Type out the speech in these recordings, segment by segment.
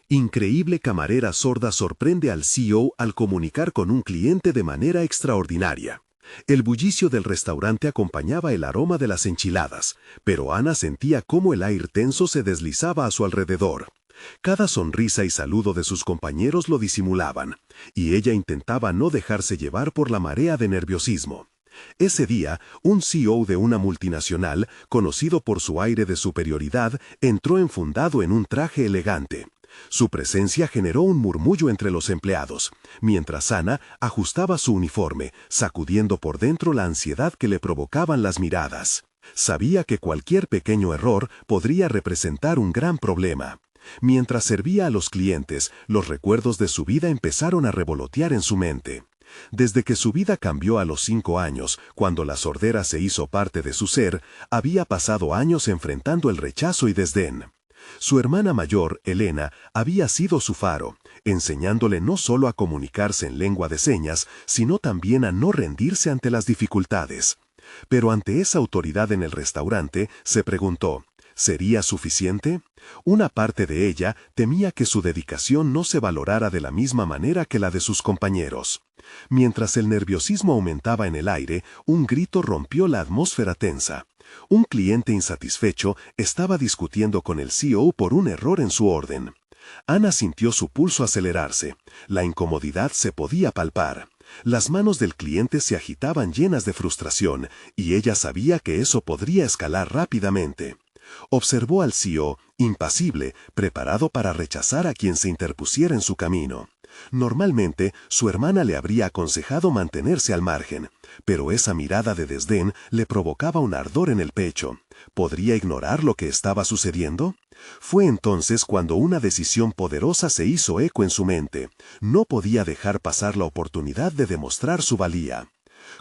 Increíble camarera sorda sorprende al CEO al comunicar con un cliente de manera extraordinaria. El bullicio del restaurante acompañaba el aroma de las enchiladas, pero Ana sentía cómo el aire tenso se deslizaba a su alrededor. Cada sonrisa y saludo de sus compañeros lo disimulaban, y ella intentaba no dejarse llevar por la marea de nerviosismo. Ese día, un CEO de una multinacional, conocido por su aire de superioridad, entró enfundado en un traje elegante. Su presencia generó un murmullo entre los empleados, mientras Ana ajustaba su uniforme, sacudiendo por dentro la ansiedad que le provocaban las miradas. Sabía que cualquier pequeño error podría representar un gran problema. Mientras servía a los clientes, los recuerdos de su vida empezaron a revolotear en su mente. Desde que su vida cambió a los 5 años, cuando la sordera se hizo parte de su ser, había pasado años enfrentando el rechazo y desdén. Su hermana mayor, Elena, había sido su faro, enseñándole no solo a comunicarse en lengua de señas, sino también a no rendirse ante las dificultades. Pero ante esa autoridad en el restaurante, se preguntó, ¿sería suficiente? Una parte de ella temía que su dedicación no se valorara de la misma manera que la de sus compañeros. Mientras el nerviosismo aumentaba en el aire, un grito rompió la atmósfera tensa. Un cliente insatisfecho estaba discutiendo con el CEO por un error en su orden. Ana sintió su pulso acelerarse. La incomodidad se podía palpar. Las manos del cliente se agitaban llenas de frustración, y ella sabía que eso podría escalar rápidamente. Observó al CEO, impasible, preparado para rechazar a quien se interpusiera en su camino. Normalmente, su hermana le habría aconsejado mantenerse al margen, pero esa mirada de desdén le provocaba un ardor en el pecho. ¿Podría ignorar lo que estaba sucediendo? Fue entonces cuando una decisión poderosa se hizo eco en su mente. No podía dejar pasar la oportunidad de demostrar su valía.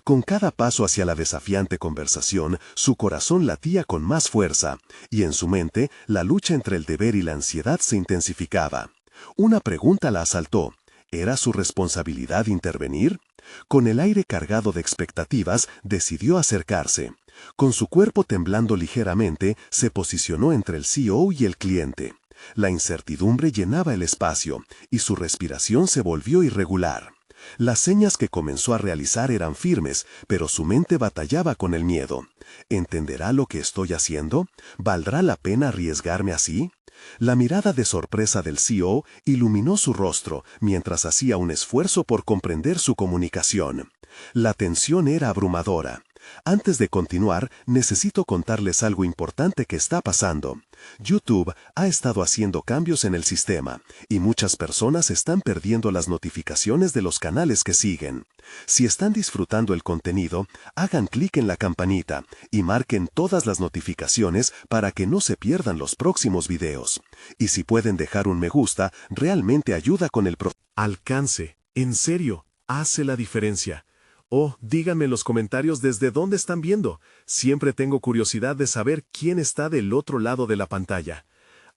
Con cada paso hacia la desafiante conversación, su corazón latía con más fuerza, y en su mente, la lucha entre el deber y la ansiedad se intensificaba. Una pregunta la asaltó. ¿Era su responsabilidad intervenir? Con el aire cargado de expectativas, decidió acercarse. Con su cuerpo temblando ligeramente, se posicionó entre el CEO y el cliente. La incertidumbre llenaba el espacio, y su respiración se volvió irregular. Las señas que comenzó a realizar eran firmes, pero su mente batallaba con el miedo. ¿Entenderá lo que estoy haciendo? ¿Valdrá la pena arriesgarme así? La mirada de sorpresa del CEO iluminó su rostro mientras hacía un esfuerzo por comprender su comunicación. La tensión era abrumadora. Antes de continuar, necesito contarles algo importante que está pasando. YouTube ha estado haciendo cambios en el sistema, y muchas personas están perdiendo las notificaciones de los canales que siguen. Si están disfrutando el contenido, hagan clic en la campanita y marquen todas las notificaciones para que no se pierdan los próximos videos. Y si pueden dejar un me gusta, realmente ayuda con el alcance. En serio, hace la diferencia. Oh, díganme en los comentarios desde dónde están viendo. Siempre tengo curiosidad de saber quién está del otro lado de la pantalla.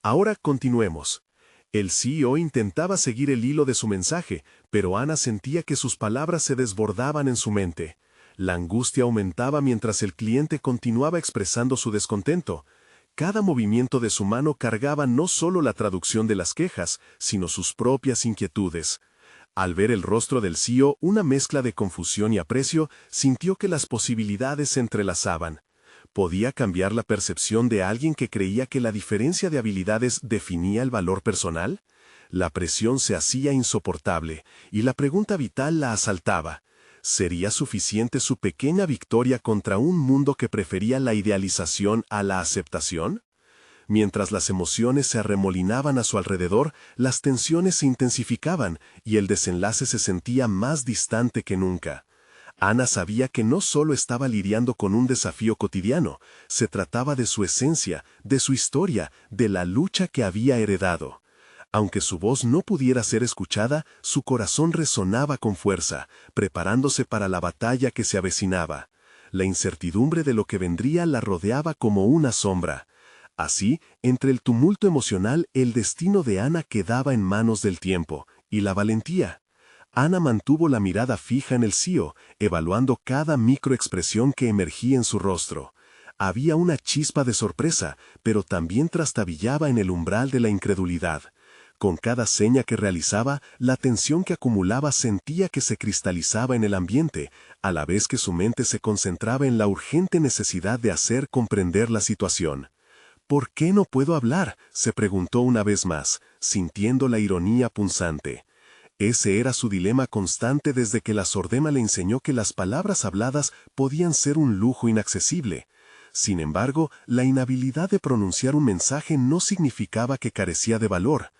Ahora continuemos. El CEO intentaba seguir el hilo de su mensaje, pero Ana sentía que sus palabras se desbordaban en su mente. La angustia aumentaba mientras el cliente continuaba expresando su descontento. Cada movimiento de su mano cargaba no solo la traducción de las quejas, sino sus propias inquietudes. Al ver el rostro del CEO, una mezcla de confusión y aprecio, sintió que las posibilidades se entrelazaban. ¿Podía cambiar la percepción de alguien que creía que la diferencia de habilidades definía el valor personal? La presión se hacía insoportable, y la pregunta vital la asaltaba. ¿Sería suficiente su pequeña victoria contra un mundo que prefería la idealización a la aceptación? Mientras las emociones se arremolinaban a su alrededor, las tensiones se intensificaban y el desenlace se sentía más distante que nunca. Ana sabía que no solo estaba lidiando con un desafío cotidiano, se trataba de su esencia, de su historia, de la lucha que había heredado. Aunque su voz no pudiera ser escuchada, su corazón resonaba con fuerza, preparándose para la batalla que se avecinaba. La incertidumbre de lo que vendría la rodeaba como una sombra. Así, entre el tumulto emocional, el destino de Ana quedaba en manos del tiempo y la valentía. Ana mantuvo la mirada fija en el CEO, evaluando cada microexpresión que emergía en su rostro. Había una chispa de sorpresa, pero también trastabillaba en el umbral de la incredulidad. Con cada seña que realizaba, la tensión que acumulaba sentía que se cristalizaba en el ambiente, a la vez que su mente se concentraba en la urgente necesidad de hacer comprender la situación. ¿Por qué no puedo hablar?, se preguntó una vez más, sintiendo la ironía punzante. Ese era su dilema constante desde que la sordema le enseñó que las palabras habladas podían ser un lujo inaccesible. Sin embargo, la inhabilidad de pronunciar un mensaje no significaba que carecía de valor.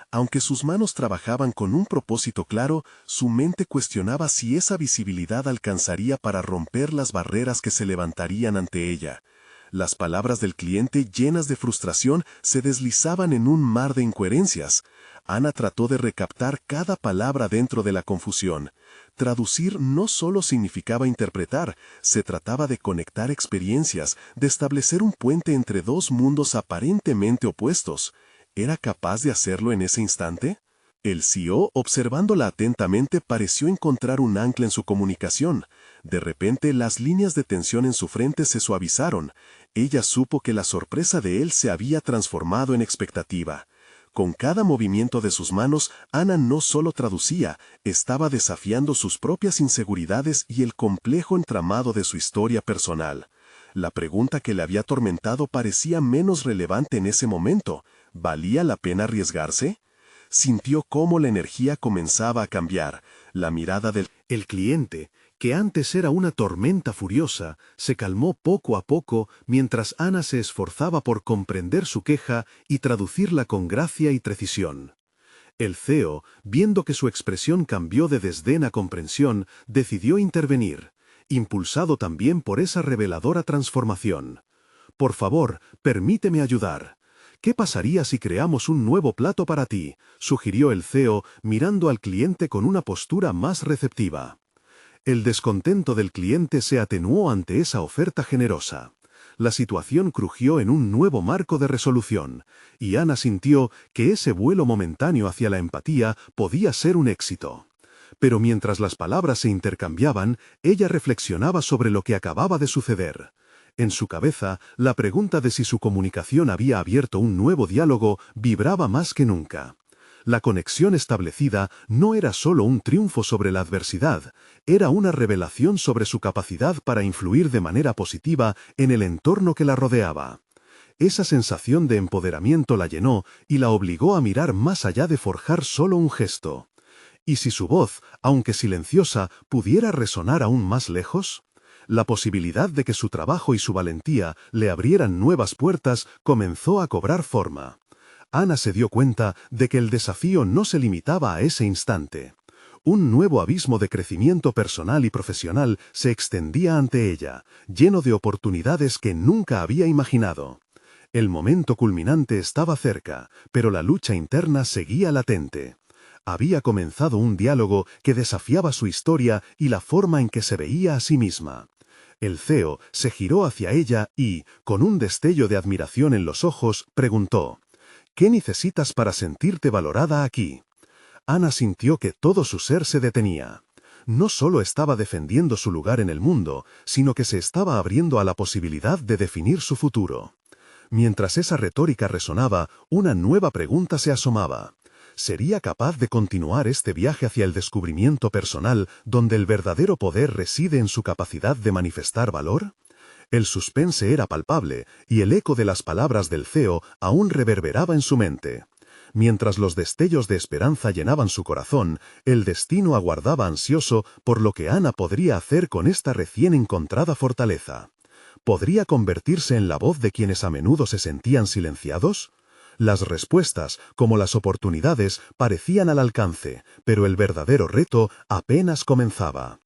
Aunque sus manos trabajaban con un propósito claro, su mente cuestionaba si esa visibilidad alcanzaría para romper las barreras que se levantarían ante ella. Las palabras del cliente, llenas de frustración, se deslizaban en un mar de incoherencias. Ana trató de recaptar cada palabra dentro de la confusión. Traducir no solo significaba interpretar, se trataba de conectar experiencias, de establecer un puente entre dos mundos aparentemente opuestos. ¿Era capaz de hacerlo en ese instante? El CEO, observándola atentamente, pareció encontrar un ancla en su comunicación. De repente, las líneas de tensión en su frente se suavizaron. Ella supo que la sorpresa de él se había transformado en expectativa. Con cada movimiento de sus manos, Ana no solo traducía, estaba desafiando sus propias inseguridades y el complejo entramado de su historia personal. La pregunta que le había atormentado parecía menos relevante en ese momento. ¿Valía la pena arriesgarse? Sintió cómo la energía comenzaba a cambiar. La mirada del cliente, que antes era una tormenta furiosa, se calmó poco a poco mientras Ana se esforzaba por comprender su queja y traducirla con gracia y precisión. El CEO, viendo que su expresión cambió de desdén a comprensión, decidió intervenir, impulsado también por esa reveladora transformación. «Por favor, permíteme ayudar. ¿Qué pasaría si creamos un nuevo plato para ti?», sugirió el CEO, mirando al cliente con una postura más receptiva. El descontento del cliente se atenuó ante esa oferta generosa. La situación crujió en un nuevo marco de resolución, y Ana sintió que ese vuelo momentáneo hacia la empatía podía ser un éxito. Pero mientras las palabras se intercambiaban, ella reflexionaba sobre lo que acababa de suceder. En su cabeza, la pregunta de si su comunicación había abierto un nuevo diálogo vibraba más que nunca. La conexión establecida no era solo un triunfo sobre la adversidad, era una revelación sobre su capacidad para influir de manera positiva en el entorno que la rodeaba. Esa sensación de empoderamiento la llenó y la obligó a mirar más allá de forjar solo un gesto. ¿Y si su voz, aunque silenciosa, pudiera resonar aún más lejos? La posibilidad de que su trabajo y su valentía le abrieran nuevas puertas comenzó a cobrar forma. Ana se dio cuenta de que el desafío no se limitaba a ese instante. Un nuevo abismo de crecimiento personal y profesional se extendía ante ella, lleno de oportunidades que nunca había imaginado. El momento culminante estaba cerca, pero la lucha interna seguía latente. Había comenzado un diálogo que desafiaba su historia y la forma en que se veía a sí misma. El CEO se giró hacia ella y, con un destello de admiración en los ojos, preguntó: «¿Qué necesitas para sentirte valorada aquí?». Ana sintió que todo su ser se detenía. No solo estaba defendiendo su lugar en el mundo, sino que se estaba abriendo a la posibilidad de definir su futuro. Mientras esa retórica resonaba, una nueva pregunta se asomaba. ¿Sería capaz de continuar este viaje hacia el descubrimiento personal, donde el verdadero poder reside en su capacidad de manifestar valor? El suspense era palpable, y el eco de las palabras del CEO aún reverberaba en su mente. Mientras los destellos de esperanza llenaban su corazón, el destino aguardaba ansioso por lo que Ana podría hacer con esta recién encontrada fortaleza. ¿Podría convertirse en la voz de quienes a menudo se sentían silenciados? Las respuestas, como las oportunidades, parecían al alcance, pero el verdadero reto apenas comenzaba.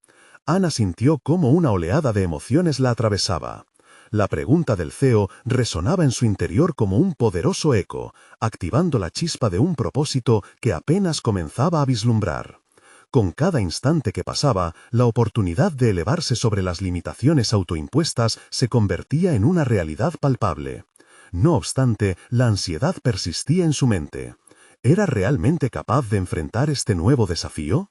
Ana sintió cómo una oleada de emociones la atravesaba. La pregunta del CEO resonaba en su interior como un poderoso eco, activando la chispa de un propósito que apenas comenzaba a vislumbrar. Con cada instante que pasaba, la oportunidad de elevarse sobre las limitaciones autoimpuestas se convertía en una realidad palpable. No obstante, la ansiedad persistía en su mente. ¿Era realmente capaz de enfrentar este nuevo desafío?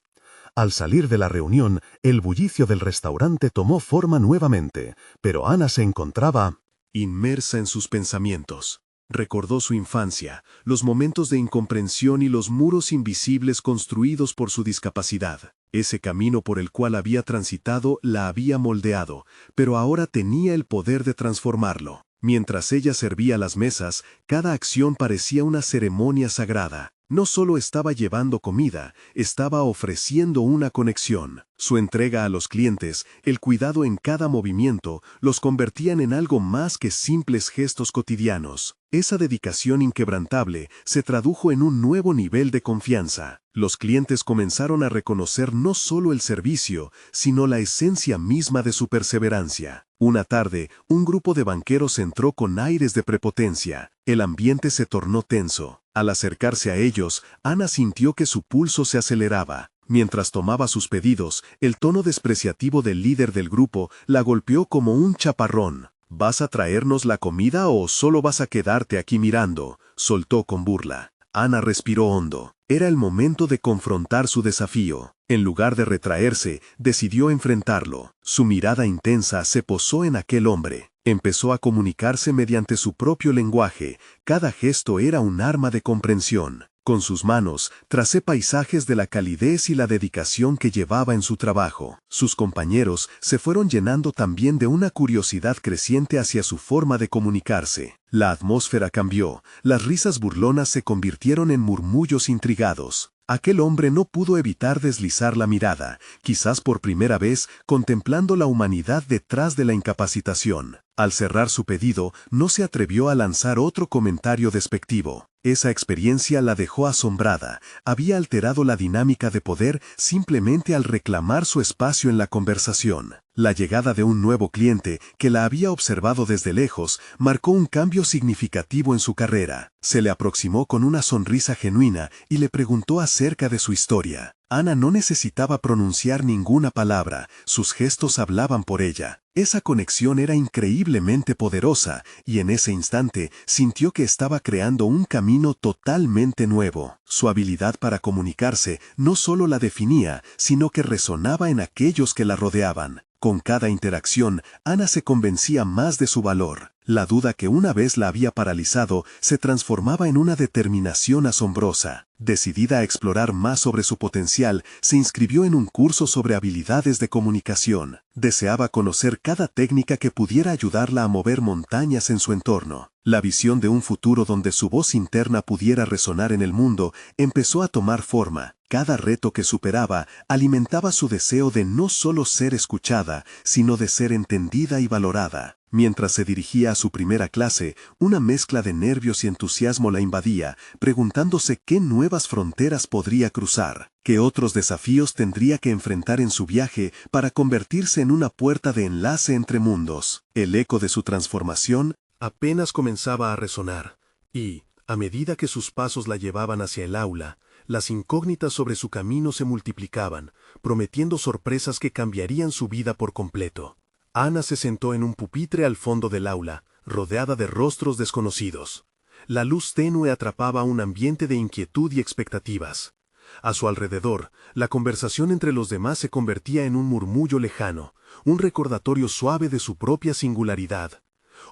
Al salir de la reunión, el bullicio del restaurante tomó forma nuevamente, pero Ana se encontraba inmersa en sus pensamientos. Recordó su infancia, los momentos de incomprensión y los muros invisibles construidos por su discapacidad. Ese camino por el cual había transitado la había moldeado, pero ahora tenía el poder de transformarlo. Mientras ella servía las mesas, cada acción parecía una ceremonia sagrada. No solo estaba llevando comida, estaba ofreciendo una conexión. Su entrega a los clientes, el cuidado en cada movimiento, los convertían en algo más que simples gestos cotidianos. Esa dedicación inquebrantable se tradujo en un nuevo nivel de confianza. Los clientes comenzaron a reconocer no solo el servicio, sino la esencia misma de su perseverancia. Una tarde, un grupo de banqueros entró con aires de prepotencia. El ambiente se tornó tenso. Al acercarse a ellos, Ana sintió que su pulso se aceleraba. Mientras tomaba sus pedidos, el tono despreciativo del líder del grupo la golpeó como un chaparrón. ¿Vas a traernos la comida o solo vas a quedarte aquí mirando?, soltó con burla. Ana respiró hondo. Era el momento de confrontar su desafío. En lugar de retraerse, decidió enfrentarlo. Su mirada intensa se posó en aquel hombre. Empezó a comunicarse mediante su propio lenguaje. Cada gesto era un arma de comprensión. Con sus manos, tracé paisajes de la calidez y la dedicación que llevaba en su trabajo. Sus compañeros se fueron llenando también de una curiosidad creciente hacia su forma de comunicarse. La atmósfera cambió, las risas burlonas se convirtieron en murmullos intrigados. Aquel hombre no pudo evitar deslizar la mirada, quizás por primera vez contemplando la humanidad detrás de la incapacitación. Al cerrar su pedido, no se atrevió a lanzar otro comentario despectivo. Esa experiencia la dejó asombrada. Había alterado la dinámica de poder simplemente al reclamar su espacio en la conversación. La llegada de un nuevo cliente, que la había observado desde lejos, marcó un cambio significativo en su carrera. Se le aproximó con una sonrisa genuina y le preguntó acerca de su historia. Ana no necesitaba pronunciar ninguna palabra, sus gestos hablaban por ella. Esa conexión era increíblemente poderosa, y en ese instante sintió que estaba creando un camino totalmente nuevo. Su habilidad para comunicarse no solo la definía, sino que resonaba en aquellos que la rodeaban. Con cada interacción, Ana se convencía más de su valor. La duda que una vez la había paralizado se transformaba en una determinación asombrosa. Decidida a explorar más sobre su potencial, se inscribió en un curso sobre habilidades de comunicación. Deseaba conocer cada técnica que pudiera ayudarla a mover montañas en su entorno. La visión de un futuro donde su voz interna pudiera resonar en el mundo empezó a tomar forma. Cada reto que superaba alimentaba su deseo de no solo ser escuchada, sino de ser entendida y valorada. Mientras se dirigía a su primera clase, una mezcla de nervios y entusiasmo la invadía, preguntándose qué nuevas fronteras podría cruzar, qué otros desafíos tendría que enfrentar en su viaje para convertirse en una puerta de enlace entre mundos. El eco de su transformación apenas comenzaba a resonar, y, a medida que sus pasos la llevaban hacia el aula, las incógnitas sobre su camino se multiplicaban, prometiendo sorpresas que cambiarían su vida por completo. Ana se sentó en un pupitre al fondo del aula, rodeada de rostros desconocidos. La luz tenue atrapaba un ambiente de inquietud y expectativas. A su alrededor, la conversación entre los demás se convertía en un murmullo lejano, un recordatorio suave de su propia singularidad.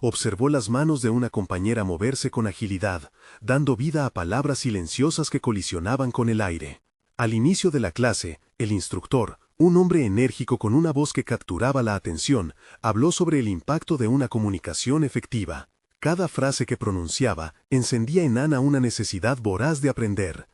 Observó las manos de una compañera moverse con agilidad, dando vida a palabras silenciosas que colisionaban con el aire. Al inicio de la clase, el instructor, un hombre enérgico con una voz que capturaba la atención, habló sobre el impacto de una comunicación efectiva. Cada frase que pronunciaba encendía en Ana una necesidad voraz de aprender.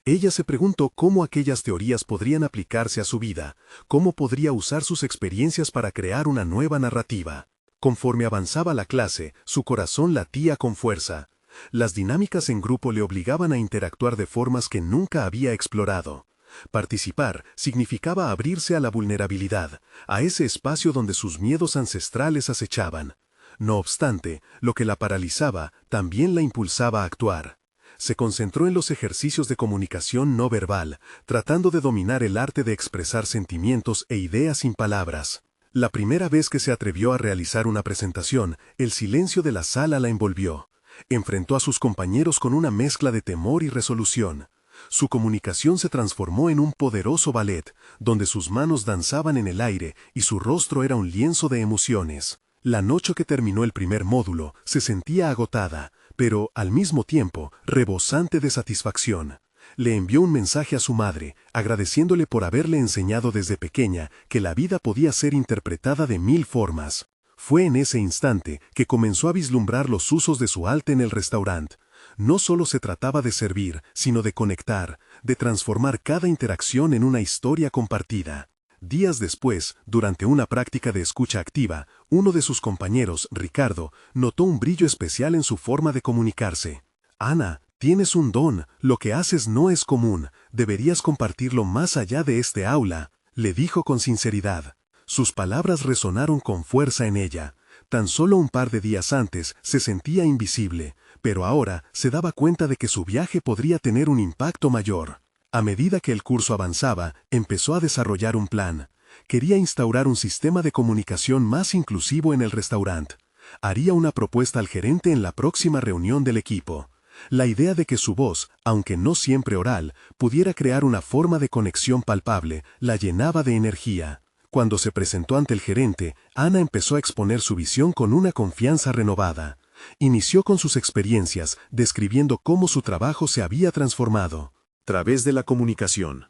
Ella se preguntó cómo aquellas teorías podrían aplicarse a su vida, cómo podría usar sus experiencias para crear una nueva narrativa. Conforme avanzaba la clase, su corazón latía con fuerza. Las dinámicas en grupo le obligaban a interactuar de formas que nunca había explorado. Participar significaba abrirse a la vulnerabilidad, a ese espacio donde sus miedos ancestrales acechaban. No obstante, lo que la paralizaba también la impulsaba a actuar. Se concentró en los ejercicios de comunicación no verbal, tratando de dominar el arte de expresar sentimientos e ideas sin palabras. La primera vez que se atrevió a realizar una presentación, el silencio de la sala la envolvió. Enfrentó a sus compañeros con una mezcla de temor y resolución. Su comunicación se transformó en un poderoso ballet, donde sus manos danzaban en el aire y su rostro era un lienzo de emociones. La noche que terminó el primer módulo, se sentía agotada, pero, al mismo tiempo, rebosante de satisfacción. Le envió un mensaje a su madre, agradeciéndole por haberle enseñado desde pequeña que la vida podía ser interpretada de 1000 formas. Fue en ese instante que comenzó a vislumbrar los usos de su arte en el restaurante. No solo se trataba de servir, sino de conectar, de transformar cada interacción en una historia compartida. Días después, durante una práctica de escucha activa, uno de sus compañeros, Ricardo, notó un brillo especial en su forma de comunicarse. «Ana, tienes un don, lo que haces no es común, deberías compartirlo más allá de este aula», le dijo con sinceridad. Sus palabras resonaron con fuerza en ella. Tan solo un par de días antes se sentía invisible, pero ahora se daba cuenta de que su viaje podría tener un impacto mayor. A medida que el curso avanzaba, empezó a desarrollar un plan. Quería instaurar un sistema de comunicación más inclusivo en el restaurante. Haría una propuesta al gerente en la próxima reunión del equipo. La idea de que su voz, aunque no siempre oral, pudiera crear una forma de conexión palpable, la llenaba de energía. Cuando se presentó ante el gerente, Ana empezó a exponer su visión con una confianza renovada. Inició con sus experiencias, describiendo cómo su trabajo se había transformado. Través de la comunicación.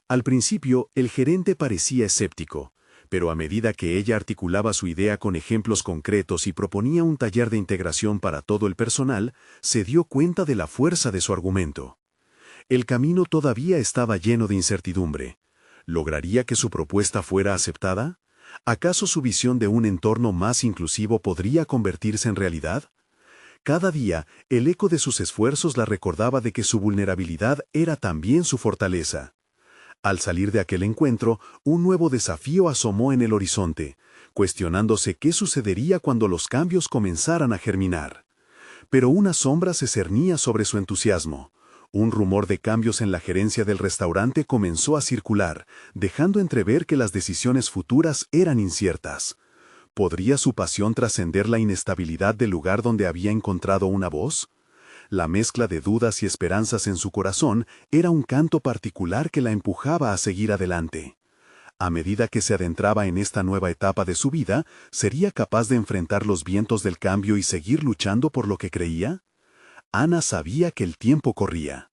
Al principio, el gerente parecía escéptico, pero a medida que ella articulaba su idea con ejemplos concretos y proponía un taller de integración para todo el personal, se dio cuenta de la fuerza de su argumento. El camino todavía estaba lleno de incertidumbre. ¿Lograría que su propuesta fuera aceptada? ¿Acaso su visión de un entorno más inclusivo podría convertirse en realidad? Cada día, el eco de sus esfuerzos la recordaba de que su vulnerabilidad era también su fortaleza. Al salir de aquel encuentro, un nuevo desafío asomó en el horizonte, cuestionándose qué sucedería cuando los cambios comenzaran a germinar. Pero una sombra se cernía sobre su entusiasmo. Un rumor de cambios en la gerencia del restaurante comenzó a circular, dejando entrever que las decisiones futuras eran inciertas. ¿Podría su pasión trascender la inestabilidad del lugar donde había encontrado una voz? La mezcla de dudas y esperanzas en su corazón era un canto particular que la empujaba a seguir adelante. A medida que se adentraba en esta nueva etapa de su vida, ¿sería capaz de enfrentar los vientos del cambio y seguir luchando por lo que creía? Ana sabía que el tiempo corría.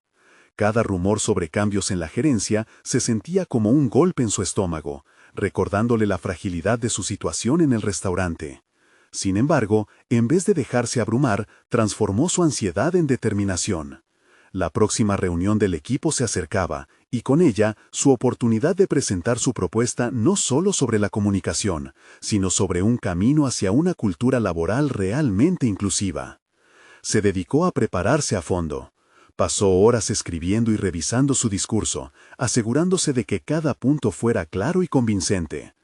Cada rumor sobre cambios en la gerencia se sentía como un golpe en su estómago, recordándole la fragilidad de su situación en el restaurante. Sin embargo, en vez de dejarse abrumar, transformó su ansiedad en determinación. La próxima reunión del equipo se acercaba, y con ella, su oportunidad de presentar su propuesta no solo sobre la comunicación, sino sobre un camino hacia una cultura laboral realmente inclusiva. Se dedicó a prepararse a fondo. Pasó horas escribiendo y revisando su discurso, asegurándose de que cada punto fuera claro y convincente.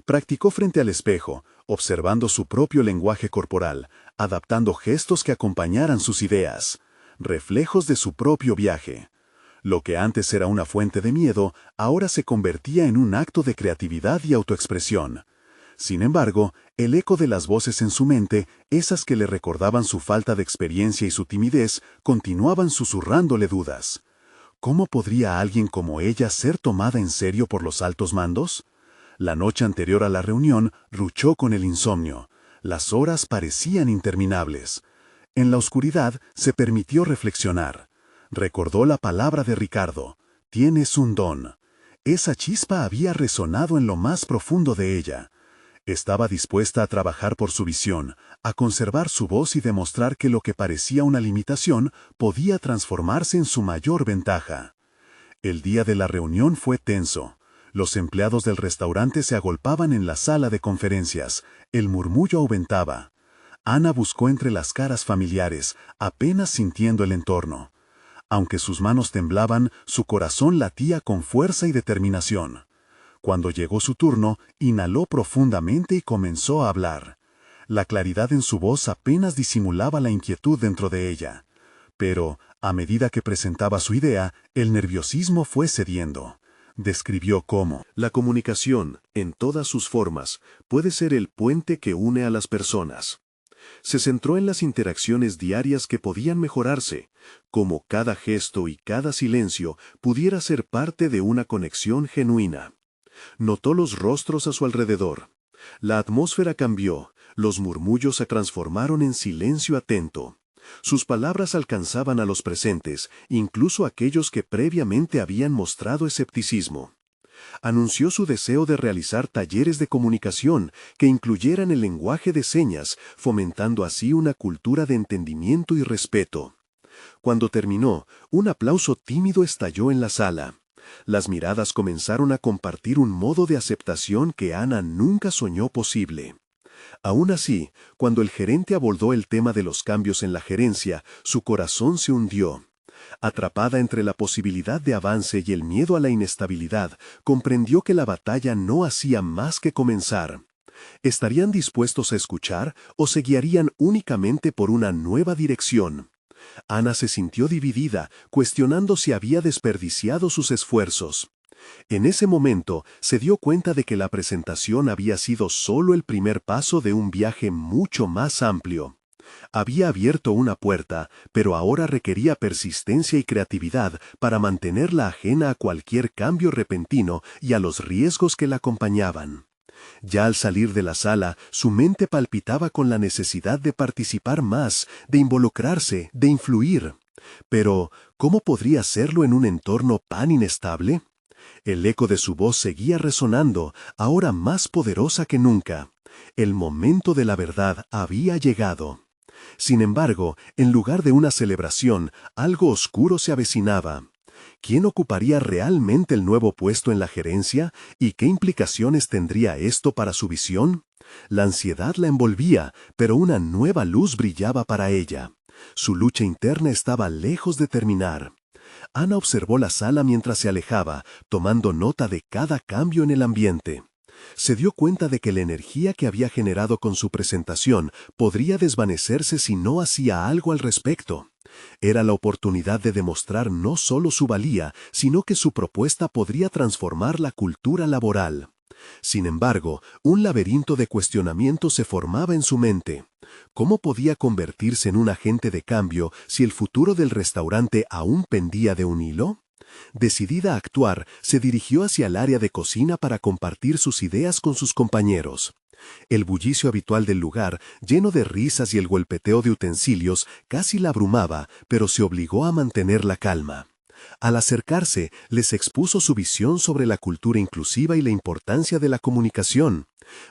Practicó frente al espejo, observando su propio lenguaje corporal, adaptando gestos que acompañaran sus ideas, reflejos de su propio viaje. Lo que antes era una fuente de miedo, ahora se convertía en un acto de creatividad y autoexpresión. Sin embargo, el eco de las voces en su mente, esas que le recordaban su falta de experiencia y su timidez, continuaban susurrándole dudas. ¿Cómo podría alguien como ella ser tomada en serio por los altos mandos? La noche anterior a la reunión, luchó con el insomnio. Las horas parecían interminables. En la oscuridad, se permitió reflexionar. Recordó la palabra de Ricardo: «Tienes un don». Esa chispa había resonado en lo más profundo de ella. Estaba dispuesta a trabajar por su visión, a conservar su voz y demostrar que lo que parecía una limitación podía transformarse en su mayor ventaja. El día de la reunión fue tenso. Los empleados del restaurante se agolpaban en la sala de conferencias. El murmullo aumentaba. Ana buscó entre las caras familiares, apenas sintiendo el entorno. Aunque sus manos temblaban, su corazón latía con fuerza y determinación. Cuando llegó su turno, inhaló profundamente y comenzó a hablar. La claridad en su voz apenas disimulaba la inquietud dentro de ella. Pero, a medida que presentaba su idea, el nerviosismo fue cediendo. Describió cómo la comunicación, en todas sus formas, puede ser el puente que une a las personas. Se centró en las interacciones diarias que podían mejorarse, como cada gesto y cada silencio pudiera ser parte de una conexión genuina. Notó los rostros a su alrededor. La atmósfera cambió, los murmullos se transformaron en silencio atento. Sus palabras alcanzaban a los presentes, incluso aquellos que previamente habían mostrado escepticismo. Anunció su deseo de realizar talleres de comunicación que incluyeran el lenguaje de señas, fomentando así una cultura de entendimiento y respeto. Cuando terminó, un aplauso tímido estalló en la sala. Las miradas comenzaron a compartir un modo de aceptación que Ana nunca soñó posible. Aún así, cuando el gerente abordó el tema de los cambios en la gerencia, su corazón se hundió. Atrapada entre la posibilidad de avance y el miedo a la inestabilidad, comprendió que la batalla no hacía más que comenzar. ¿Estarían dispuestos a escuchar o se guiarían únicamente por una nueva dirección? Ana se sintió dividida, cuestionando si había desperdiciado sus esfuerzos. En ese momento se dio cuenta de que la presentación había sido solo el primer paso de un viaje mucho más amplio. Había abierto una puerta, pero ahora requería persistencia y creatividad para mantenerla ajena a cualquier cambio repentino y a los riesgos que la acompañaban. Ya al salir de la sala, su mente palpitaba con la necesidad de participar más, de involucrarse, de influir. Pero, ¿cómo podría hacerlo en un entorno tan inestable? El eco de su voz seguía resonando, ahora más poderosa que nunca. El momento de la verdad había llegado. Sin embargo, en lugar de una celebración, algo oscuro se avecinaba. ¿Quién ocuparía realmente el nuevo puesto en la gerencia y qué implicaciones tendría esto para su visión? La ansiedad la envolvía, pero una nueva luz brillaba para ella. Su lucha interna estaba lejos de terminar. Ana observó la sala mientras se alejaba, tomando nota de cada cambio en el ambiente. Se dio cuenta de que la energía que había generado con su presentación podría desvanecerse si no hacía algo al respecto. Era la oportunidad de demostrar no solo su valía, sino que su propuesta podría transformar la cultura laboral. Sin embargo, un laberinto de cuestionamientos se formaba en su mente. ¿Cómo podía convertirse en un agente de cambio si el futuro del restaurante aún pendía de un hilo? Decidida a actuar, se dirigió hacia el área de cocina para compartir sus ideas con sus compañeros. El bullicio habitual del lugar, lleno de risas y el golpeteo de utensilios, casi la abrumaba, pero se obligó a mantener la calma. Al acercarse, les expuso su visión sobre la cultura inclusiva y la importancia de la comunicación.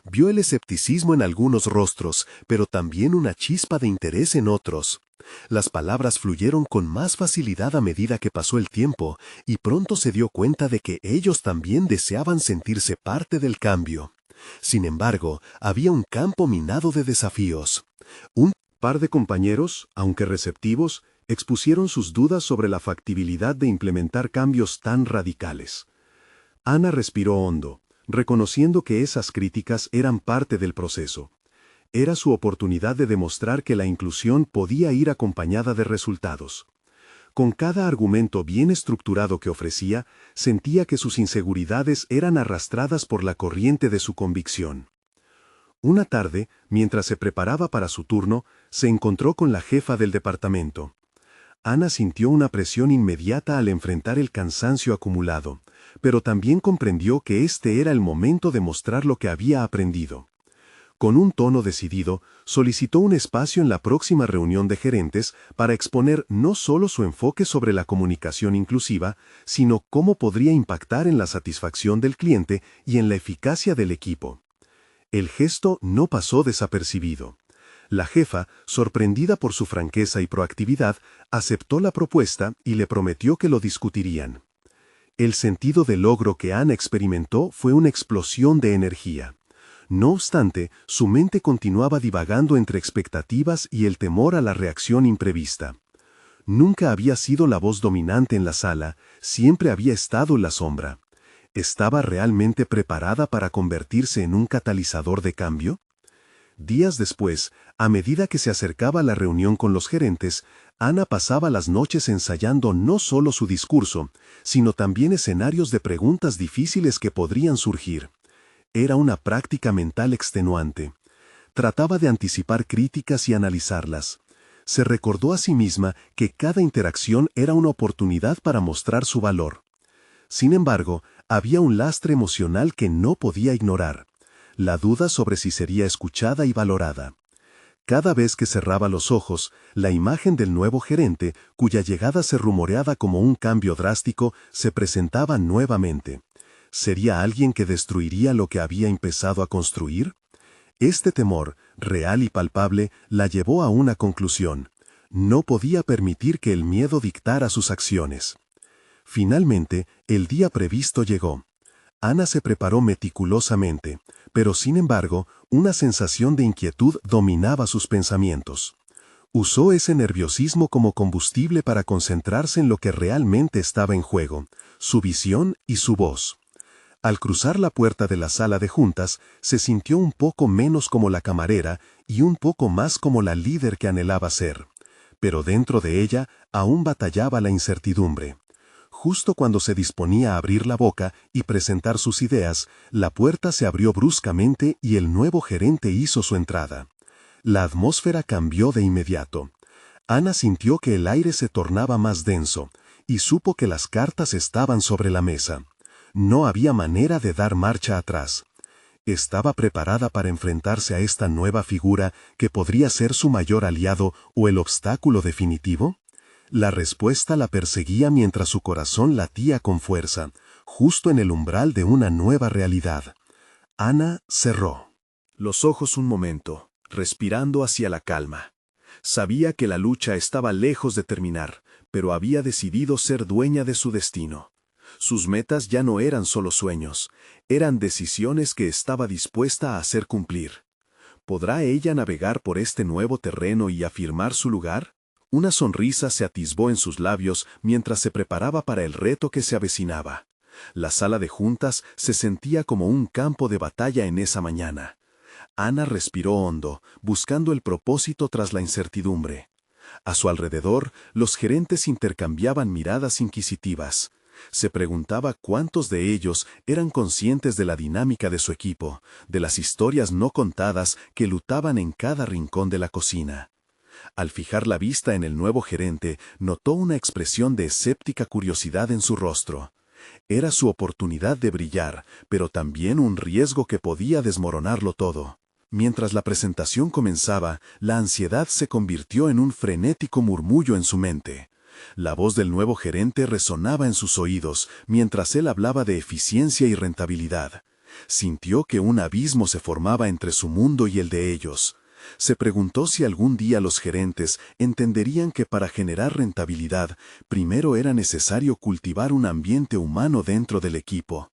Vio el escepticismo en algunos rostros, pero también una chispa de interés en otros. Las palabras fluyeron con más facilidad a medida que pasó el tiempo, y pronto se dio cuenta de que ellos también deseaban sentirse parte del cambio. Sin embargo, había un campo minado de desafíos. Un par de compañeros, aunque receptivos, expusieron sus dudas sobre la factibilidad de implementar cambios tan radicales. Ana respiró hondo, reconociendo que esas críticas eran parte del proceso. Era su oportunidad de demostrar que la inclusión podía ir acompañada de resultados. Con cada argumento bien estructurado que ofrecía, sentía que sus inseguridades eran arrastradas por la corriente de su convicción. Una tarde, mientras se preparaba para su turno, se encontró con la jefa del departamento. Ana sintió una presión inmediata al enfrentar el cansancio acumulado, pero también comprendió que este era el momento de mostrar lo que había aprendido. Con un tono decidido, solicitó un espacio en la próxima reunión de gerentes para exponer no solo su enfoque sobre la comunicación inclusiva, sino cómo podría impactar en la satisfacción del cliente y en la eficacia del equipo. El gesto no pasó desapercibido. La jefa, sorprendida por su franqueza y proactividad, aceptó la propuesta y le prometió que lo discutirían. El sentido de logro que Ana experimentó fue una explosión de energía. No obstante, su mente continuaba divagando entre expectativas y el temor a la reacción imprevista. Nunca había sido la voz dominante en la sala, siempre había estado en la sombra. ¿Estaba realmente preparada para convertirse en un catalizador de cambio? Días después, a medida que se acercaba a la reunión con los gerentes, Ana pasaba las noches ensayando no solo su discurso, sino también escenarios de preguntas difíciles que podrían surgir. Era una práctica mental extenuante. Trataba de anticipar críticas y analizarlas. Se recordó a sí misma que cada interacción era una oportunidad para mostrar su valor. Sin embargo, había un lastre emocional que no podía ignorar: la duda sobre si sería escuchada y valorada. Cada vez que cerraba los ojos, la imagen del nuevo gerente, cuya llegada se rumoreaba como un cambio drástico, se presentaba nuevamente. ¿Sería alguien que destruiría lo que había empezado a construir? Este temor, real y palpable, la llevó a una conclusión. No podía permitir que el miedo dictara sus acciones. Finalmente, el día previsto llegó. Ana se preparó meticulosamente, pero sin embargo, una sensación de inquietud dominaba sus pensamientos. Usó ese nerviosismo como combustible para concentrarse en lo que realmente estaba en juego, su visión y su voz. Al cruzar la puerta de la sala de juntas, se sintió un poco menos como la camarera y un poco más como la líder que anhelaba ser. Pero dentro de ella aún batallaba la incertidumbre. Justo cuando se disponía a abrir la boca y presentar sus ideas, la puerta se abrió bruscamente y el nuevo gerente hizo su entrada. La atmósfera cambió de inmediato. Ana sintió que el aire se tornaba más denso, y supo que las cartas estaban sobre la mesa. No había manera de dar marcha atrás. ¿Estaba preparada para enfrentarse a esta nueva figura que podría ser su mayor aliado o el obstáculo definitivo? La respuesta la perseguía mientras su corazón latía con fuerza, justo en el umbral de una nueva realidad. Ana cerró los ojos un momento, respirando hacia la calma. Sabía que la lucha estaba lejos de terminar, pero había decidido ser dueña de su destino. Sus metas ya no eran solo sueños, eran decisiones que estaba dispuesta a hacer cumplir. ¿Podrá ella navegar por este nuevo terreno y afirmar su lugar? Una sonrisa se atisbó en sus labios mientras se preparaba para el reto que se avecinaba. La sala de juntas se sentía como un campo de batalla en esa mañana. Ana respiró hondo, buscando el propósito tras la incertidumbre. A su alrededor, los gerentes intercambiaban miradas inquisitivas. Se preguntaba cuántos de ellos eran conscientes de la dinámica de su equipo, de las historias no contadas que lutaban en cada rincón de la cocina. Al fijar la vista en el nuevo gerente, notó una expresión de escéptica curiosidad en su rostro. Era su oportunidad de brillar, pero también un riesgo que podía desmoronarlo todo. Mientras la presentación comenzaba, la ansiedad se convirtió en un frenético murmullo en su mente. La voz del nuevo gerente resonaba en sus oídos mientras él hablaba de eficiencia y rentabilidad. Sintió que un abismo se formaba entre su mundo y el de ellos. Se preguntó si algún día los gerentes entenderían que para generar rentabilidad, primero era necesario cultivar un ambiente humano dentro del equipo.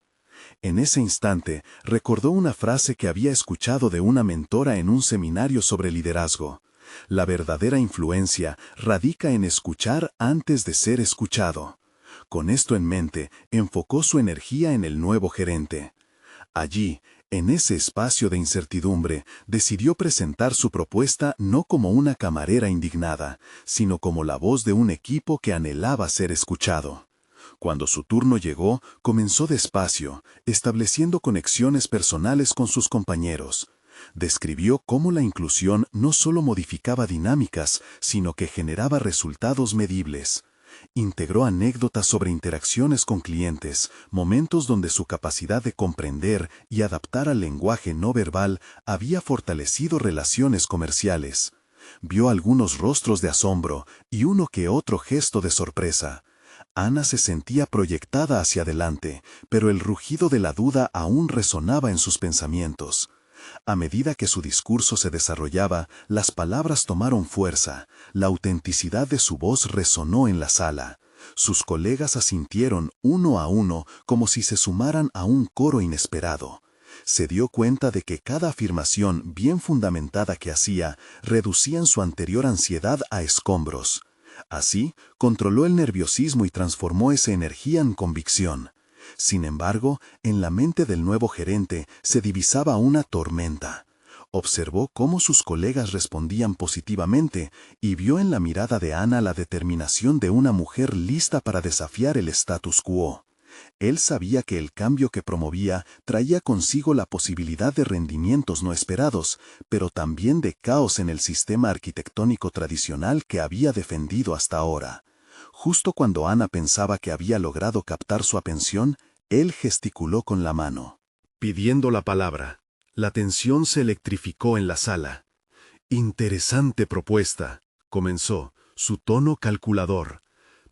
En ese instante, recordó una frase que había escuchado de una mentora en un seminario sobre liderazgo. La verdadera influencia radica en escuchar antes de ser escuchado. Con esto en mente, enfocó su energía en el nuevo gerente. Allí, en ese espacio de incertidumbre, decidió presentar su propuesta no como una camarera indignada, sino como la voz de un equipo que anhelaba ser escuchado. Cuando su turno llegó, comenzó despacio, estableciendo conexiones personales con sus compañeros. Describió cómo la inclusión no solo modificaba dinámicas, sino que generaba resultados medibles. Integró anécdotas sobre interacciones con clientes, momentos donde su capacidad de comprender y adaptar al lenguaje no verbal había fortalecido relaciones comerciales. Vio algunos rostros de asombro y uno que otro gesto de sorpresa. Ana se sentía proyectada hacia adelante, pero el rugido de la duda aún resonaba en sus pensamientos. A medida que su discurso se desarrollaba, las palabras tomaron fuerza, la autenticidad de su voz resonó en la sala. Sus colegas asintieron uno a uno como si se sumaran a un coro inesperado. Se dio cuenta de que cada afirmación bien fundamentada que hacía reducían su anterior ansiedad a escombros. Así, controló el nerviosismo y transformó esa energía en convicción. Sin embargo, en la mente del nuevo gerente se divisaba una tormenta. Observó cómo sus colegas respondían positivamente y vio en la mirada de Ana la determinación de una mujer lista para desafiar el status quo. Él sabía que el cambio que promovía traía consigo la posibilidad de rendimientos no esperados, pero también de caos en el sistema arquitectónico tradicional que había defendido hasta ahora. Justo cuando Ana pensaba que había logrado captar su atención, él gesticuló con la mano, pidiendo la palabra. La tensión se electrificó en la sala. Interesante propuesta, comenzó, su tono calculador.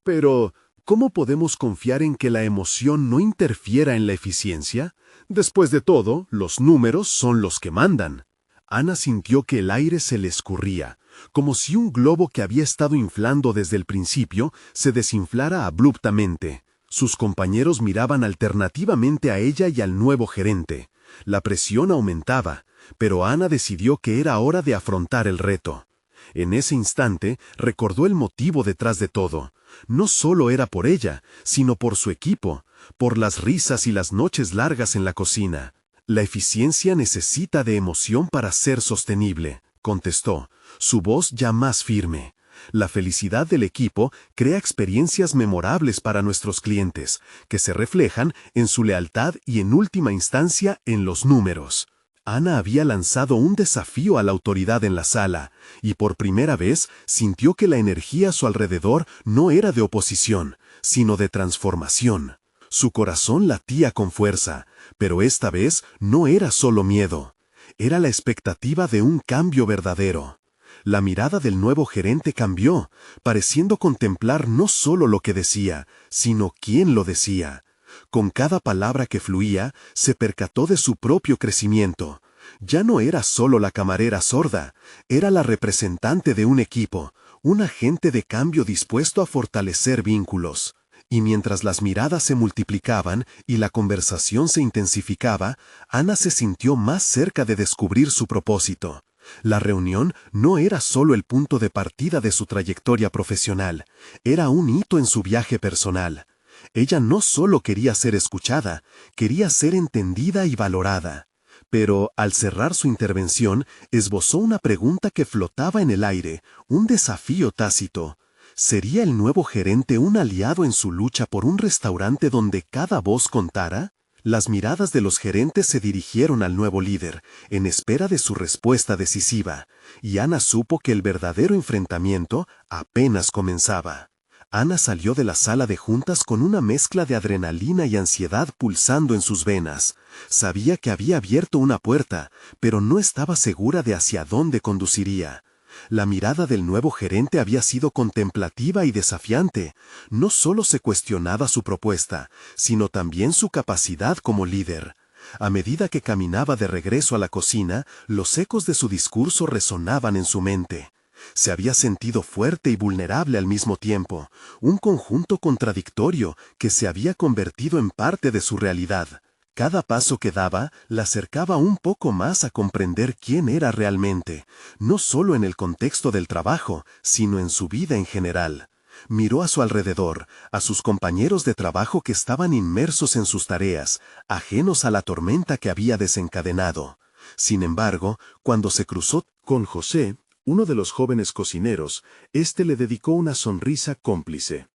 Pero, ¿cómo podemos confiar en que la emoción no interfiera en la eficiencia? Después de todo, los números son los que mandan. Ana sintió que el aire se le escurría, como si un globo que había estado inflando desde el principio se desinflara abruptamente. Sus compañeros miraban alternativamente a ella y al nuevo gerente. La presión aumentaba, pero Ana decidió que era hora de afrontar el reto. En ese instante recordó el motivo detrás de todo. No solo era por ella, sino por su equipo, por las risas y las noches largas en la cocina. La eficiencia necesita de emoción para ser sostenible, contestó, su voz ya más firme. La felicidad del equipo crea experiencias memorables para nuestros clientes, que se reflejan en su lealtad y en última instancia en los números. Ana había lanzado un desafío a la autoridad en la sala, y por primera vez sintió que la energía a su alrededor no era de oposición, sino de transformación. Su corazón latía con fuerza, pero esta vez no era solo miedo. Era la expectativa de un cambio verdadero. La mirada del nuevo gerente cambió, pareciendo contemplar no solo lo que decía, sino quién lo decía. Con cada palabra que fluía, se percató de su propio crecimiento. Ya no era solo la camarera sorda, era la representante de un equipo, un agente de cambio dispuesto a fortalecer vínculos. Y mientras las miradas se multiplicaban y la conversación se intensificaba, Ana se sintió más cerca de descubrir su propósito. La reunión no era solo el punto de partida de su trayectoria profesional, era un hito en su viaje personal. Ella no solo quería ser escuchada, quería ser entendida y valorada. Pero, al cerrar su intervención, esbozó una pregunta que flotaba en el aire, un desafío tácito. ¿Sería el nuevo gerente un aliado en su lucha por un restaurante donde cada voz contara? Las miradas de los gerentes se dirigieron al nuevo líder, en espera de su respuesta decisiva, y Ana supo que el verdadero enfrentamiento apenas comenzaba. Ana salió de la sala de juntas con una mezcla de adrenalina y ansiedad pulsando en sus venas. Sabía que había abierto una puerta, pero no estaba segura de hacia dónde conduciría. La mirada del nuevo gerente había sido contemplativa y desafiante. No solo se cuestionaba su propuesta, sino también su capacidad como líder. A medida que caminaba de regreso a la cocina, los ecos de su discurso resonaban en su mente. Se había sentido fuerte y vulnerable al mismo tiempo, un conjunto contradictorio que se había convertido en parte de su realidad. Cada paso que daba la acercaba un poco más a comprender quién era realmente, no solo en el contexto del trabajo, sino en su vida en general. Miró a su alrededor, a sus compañeros de trabajo que estaban inmersos en sus tareas, ajenos a la tormenta que había desencadenado. Sin embargo, cuando se cruzó con José, uno de los jóvenes cocineros, éste le dedicó una sonrisa cómplice.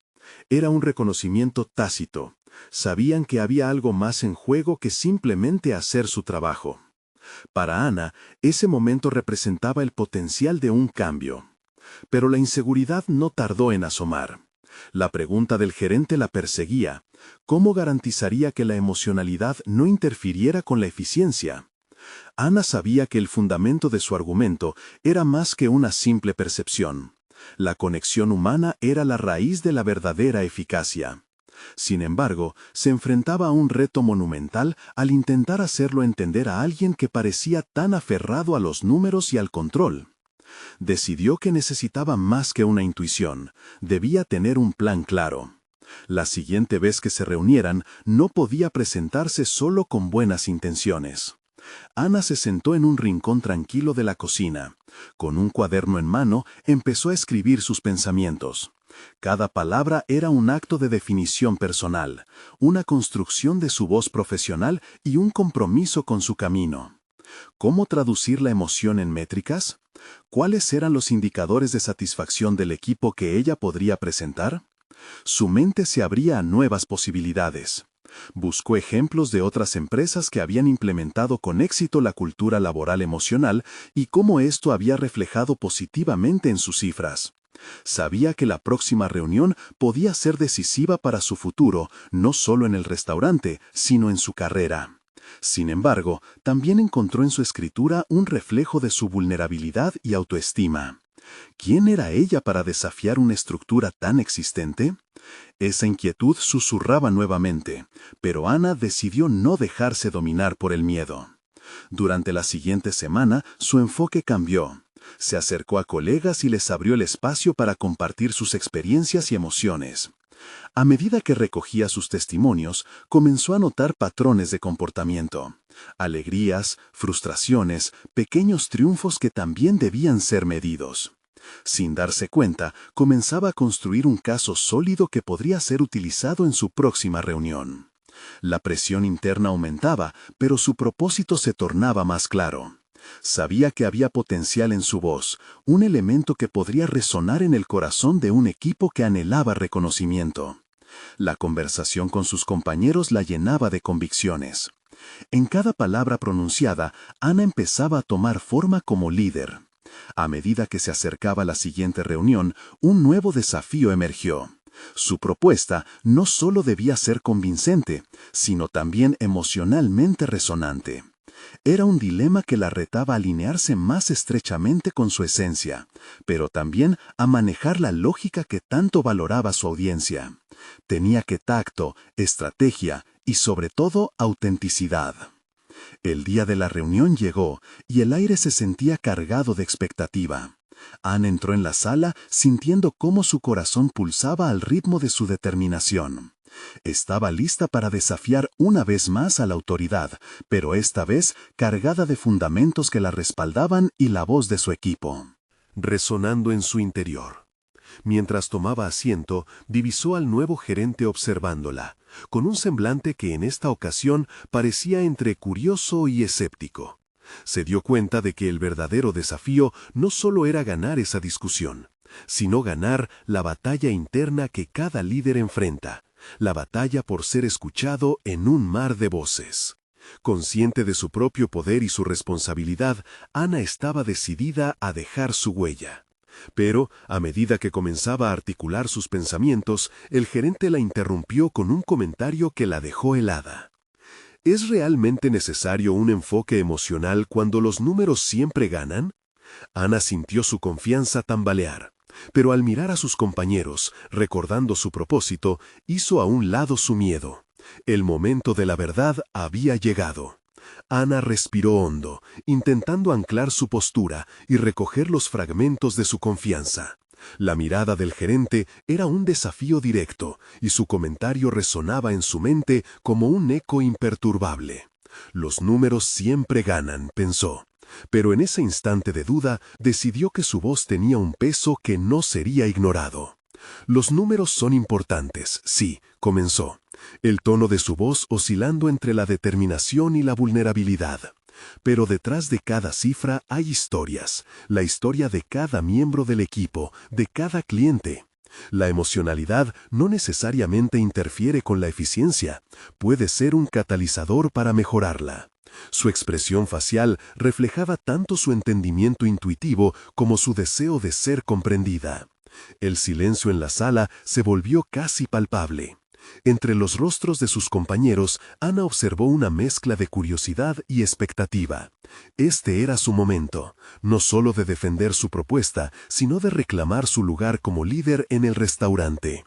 Era un reconocimiento tácito. Sabían que había algo más en juego que simplemente hacer su trabajo. Para Ana, ese momento representaba el potencial de un cambio. Pero la inseguridad no tardó en asomar. La pregunta del gerente la perseguía. ¿Cómo garantizaría que la emocionalidad no interfiriera con la eficiencia? Ana sabía que el fundamento de su argumento era más que una simple percepción. La conexión humana era la raíz de la verdadera eficacia. Sin embargo, se enfrentaba a un reto monumental al intentar hacerlo entender a alguien que parecía tan aferrado a los números y al control. Decidió que necesitaba más que una intuición, debía tener un plan claro. La siguiente vez que se reunieran, no podía presentarse solo con buenas intenciones. Ana se sentó en un rincón tranquilo de la cocina. Con un cuaderno en mano, empezó a escribir sus pensamientos. Cada palabra era un acto de definición personal, una construcción de su voz profesional y un compromiso con su camino. ¿Cómo traducir la emoción en métricas? ¿Cuáles eran los indicadores de satisfacción del equipo que ella podría presentar? Su mente se abría a nuevas posibilidades. Buscó ejemplos de otras empresas que habían implementado con éxito la cultura laboral emocional y cómo esto había reflejado positivamente en sus cifras. Sabía que la próxima reunión podía ser decisiva para su futuro, no solo en el restaurante, sino en su carrera. Sin embargo, también encontró en su escritura un reflejo de su vulnerabilidad y autoestima. ¿Quién era ella para desafiar una estructura tan existente? Esa inquietud susurraba nuevamente, pero Ana decidió no dejarse dominar por el miedo. Durante la siguiente semana, su enfoque cambió. Se acercó a colegas y les abrió el espacio para compartir sus experiencias y emociones. A medida que recogía sus testimonios, comenzó a notar patrones de comportamiento. Alegrías, frustraciones, pequeños triunfos que también debían ser medidos. Sin darse cuenta, comenzaba a construir un caso sólido que podría ser utilizado en su próxima reunión. La presión interna aumentaba, pero su propósito se tornaba más claro. Sabía que había potencial en su voz, un elemento que podría resonar en el corazón de un equipo que anhelaba reconocimiento. La conversación con sus compañeros la llenaba de convicciones. En cada palabra pronunciada, Ana empezaba a tomar forma como líder. A medida que se acercaba la siguiente reunión, un nuevo desafío emergió. Su propuesta no solo debía ser convincente, sino también emocionalmente resonante. Era un dilema que la retaba a alinearse más estrechamente con su esencia, pero también a manejar la lógica que tanto valoraba su audiencia. Tenía que tacto, estrategia y sobre todo autenticidad. El día de la reunión llegó y el aire se sentía cargado de expectativa. Ana entró en la sala sintiendo cómo su corazón pulsaba al ritmo de su determinación. Estaba lista para desafiar una vez más a la autoridad, pero esta vez cargada de fundamentos que la respaldaban y la voz de su equipo. Resonando en su interior. Mientras tomaba asiento, divisó al nuevo gerente observándola, con un semblante que en esta ocasión parecía entre curioso y escéptico. Se dio cuenta de que el verdadero desafío no solo era ganar esa discusión, sino ganar la batalla interna que cada líder enfrenta, la batalla por ser escuchado en un mar de voces. Consciente de su propio poder y su responsabilidad, Ana estaba decidida a dejar su huella. Pero, a medida que comenzaba a articular sus pensamientos, el gerente la interrumpió con un comentario que la dejó helada. ¿Es realmente necesario un enfoque emocional cuando los números siempre ganan? Ana sintió su confianza tambalear, pero al mirar a sus compañeros, recordando su propósito, hizo a un lado su miedo. El momento de la verdad había llegado. Ana respiró hondo, intentando anclar su postura y recoger los fragmentos de su confianza. La mirada del gerente era un desafío directo, y su comentario resonaba en su mente como un eco imperturbable. Los números siempre ganan, pensó. Pero en ese instante de duda, decidió que su voz tenía un peso que no sería ignorado. Los números son importantes, sí, comenzó, el tono de su voz oscilando entre la determinación y la vulnerabilidad. Pero detrás de cada cifra hay historias, la historia de cada miembro del equipo, de cada cliente. La emocionalidad no necesariamente interfiere con la eficiencia, puede ser un catalizador para mejorarla. Su expresión facial reflejaba tanto su entendimiento intuitivo como su deseo de ser comprendida. El silencio en la sala se volvió casi palpable. Entre los rostros de sus compañeros, Ana observó una mezcla de curiosidad y expectativa. Este era su momento, no solo de defender su propuesta, sino de reclamar su lugar como líder en el restaurante.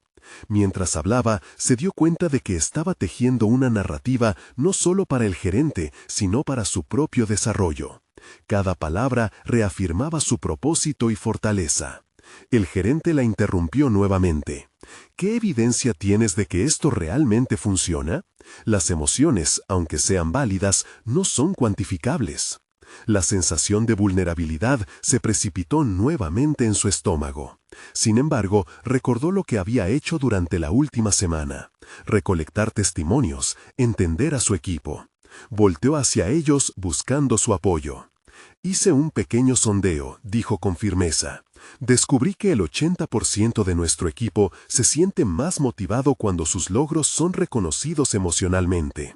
Mientras hablaba, se dio cuenta de que estaba tejiendo una narrativa no solo para el gerente, sino para su propio desarrollo. Cada palabra reafirmaba su propósito y fortaleza. El gerente la interrumpió nuevamente. ¿Qué evidencia tienes de que esto realmente funciona? Las emociones, aunque sean válidas, no son cuantificables. La sensación de vulnerabilidad se precipitó nuevamente en su estómago. Sin embargo, recordó lo que había hecho durante la última semana: recolectar testimonios, entender a su equipo. Volteó hacia ellos buscando su apoyo. Hice un pequeño sondeo, dijo con firmeza. Descubrí que el 80% de nuestro equipo se siente más motivado cuando sus logros son reconocidos emocionalmente.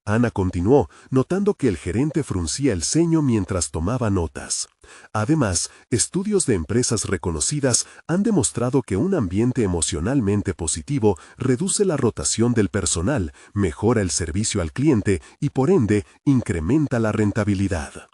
Ana continuó, notando que el gerente fruncía el ceño mientras tomaba notas. Además, estudios de empresas reconocidas han demostrado que un ambiente emocionalmente positivo reduce la rotación del personal, mejora el servicio al cliente y, por ende, incrementa la rentabilidad.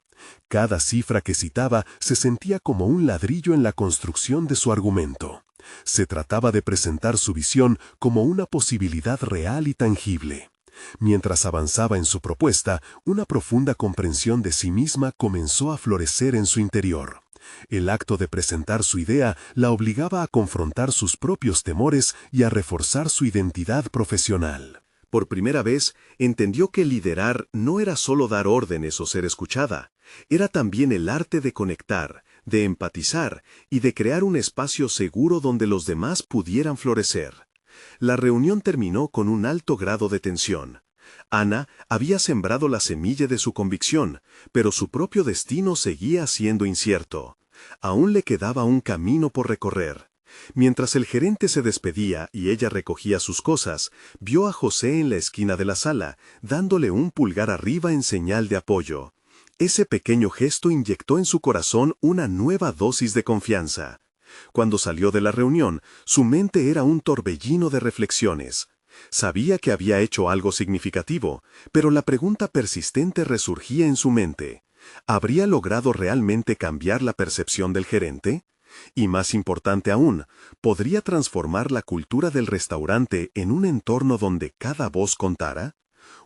Cada cifra que citaba se sentía como un ladrillo en la construcción de su argumento. Se trataba de presentar su visión como una posibilidad real y tangible. Mientras avanzaba en su propuesta, una profunda comprensión de sí misma comenzó a florecer en su interior. El acto de presentar su idea la obligaba a confrontar sus propios temores y a reforzar su identidad profesional. Por primera vez, entendió que liderar no era solo dar órdenes o ser escuchada, era también el arte de conectar, de empatizar y de crear un espacio seguro donde los demás pudieran florecer. La reunión terminó con un alto grado de tensión. Ana había sembrado la semilla de su convicción, pero su propio destino seguía siendo incierto. Aún le quedaba un camino por recorrer. Mientras el gerente se despedía y ella recogía sus cosas, vio a José en la esquina de la sala, dándole un pulgar arriba en señal de apoyo. Ese pequeño gesto inyectó en su corazón una nueva dosis de confianza. Cuando salió de la reunión, su mente era un torbellino de reflexiones. Sabía que había hecho algo significativo, pero la pregunta persistente resurgía en su mente. ¿Habría logrado realmente cambiar la percepción del gerente? Y más importante aún, ¿podría transformar la cultura del restaurante en un entorno donde cada voz contara?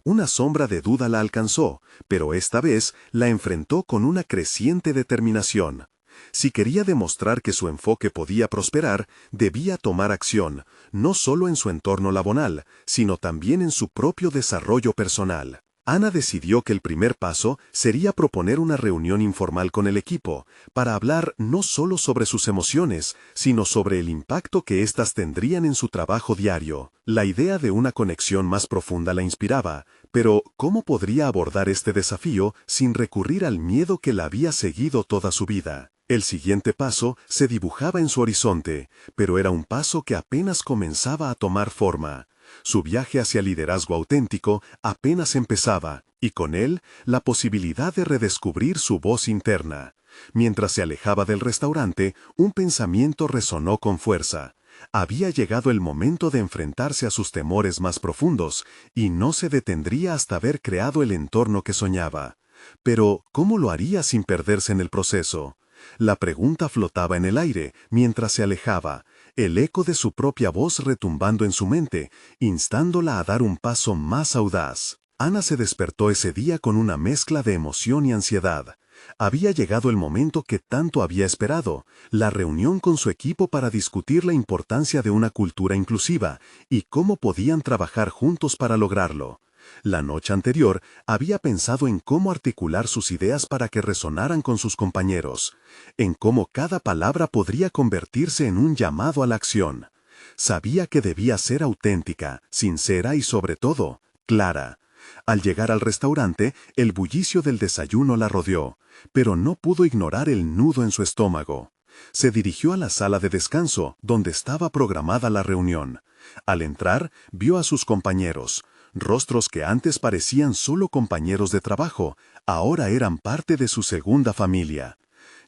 Una sombra de duda la alcanzó, pero esta vez la enfrentó con una creciente determinación. Si quería demostrar que su enfoque podía prosperar, debía tomar acción, no solo en su entorno laboral, sino también en su propio desarrollo personal. Ana decidió que el primer paso sería proponer una reunión informal con el equipo, para hablar no solo sobre sus emociones, sino sobre el impacto que éstas tendrían en su trabajo diario. La idea de una conexión más profunda la inspiraba, pero ¿cómo podría abordar este desafío sin recurrir al miedo que la había seguido toda su vida? El siguiente paso se dibujaba en su horizonte, pero era un paso que apenas comenzaba a tomar forma. Su viaje hacia el liderazgo auténtico apenas empezaba, y con él la posibilidad de redescubrir su voz interna. Mientras se alejaba del restaurante, un pensamiento resonó con fuerza. Había llegado el momento de enfrentarse a sus temores más profundos, y no se detendría hasta haber creado el entorno que soñaba. Pero, ¿cómo lo haría sin perderse en el proceso? La pregunta flotaba en el aire mientras se alejaba, el eco de su propia voz retumbando en su mente, instándola a dar un paso más audaz. Ana se despertó ese día con una mezcla de emoción y ansiedad. Había llegado el momento que tanto había esperado, la reunión con su equipo para discutir la importancia de una cultura inclusiva y cómo podían trabajar juntos para lograrlo. La noche anterior había pensado en cómo articular sus ideas para que resonaran con sus compañeros, en cómo cada palabra podría convertirse en un llamado a la acción. Sabía que debía ser auténtica, sincera y sobre todo, clara. Al llegar al restaurante, el bullicio del desayuno la rodeó, pero no pudo ignorar el nudo en su estómago. Se dirigió a la sala de descanso, donde estaba programada la reunión. Al entrar, vio a sus compañeros. Rostros que antes parecían solo compañeros de trabajo, ahora eran parte de su segunda familia.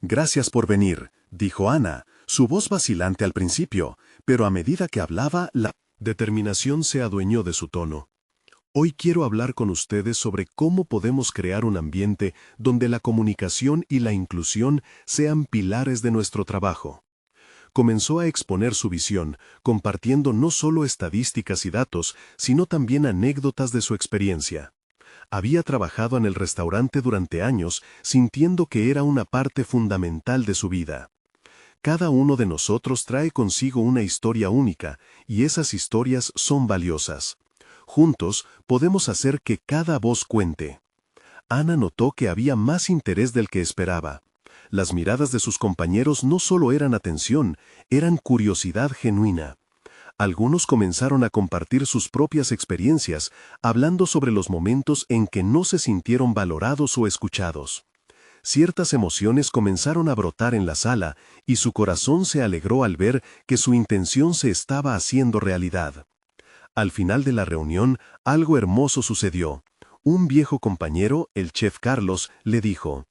«Gracias por venir», dijo Ana, su voz vacilante al principio, pero a medida que hablaba, la determinación se adueñó de su tono. «Hoy quiero hablar con ustedes sobre cómo podemos crear un ambiente donde la comunicación y la inclusión sean pilares de nuestro trabajo». Comenzó a exponer su visión, compartiendo no solo estadísticas y datos, sino también anécdotas de su experiencia. Había trabajado en el restaurante durante años, sintiendo que era una parte fundamental de su vida. Cada uno de nosotros trae consigo una historia única, y esas historias son valiosas. Juntos podemos hacer que cada voz cuente. Ana notó que había más interés del que esperaba. Las miradas de sus compañeros no solo eran atención, eran curiosidad genuina. Algunos comenzaron a compartir sus propias experiencias, hablando sobre los momentos en que no se sintieron valorados o escuchados. Ciertas emociones comenzaron a brotar en la sala, y su corazón se alegró al ver que su intención se estaba haciendo realidad. Al final de la reunión, algo hermoso sucedió. Un viejo compañero, el chef Carlos, le dijo: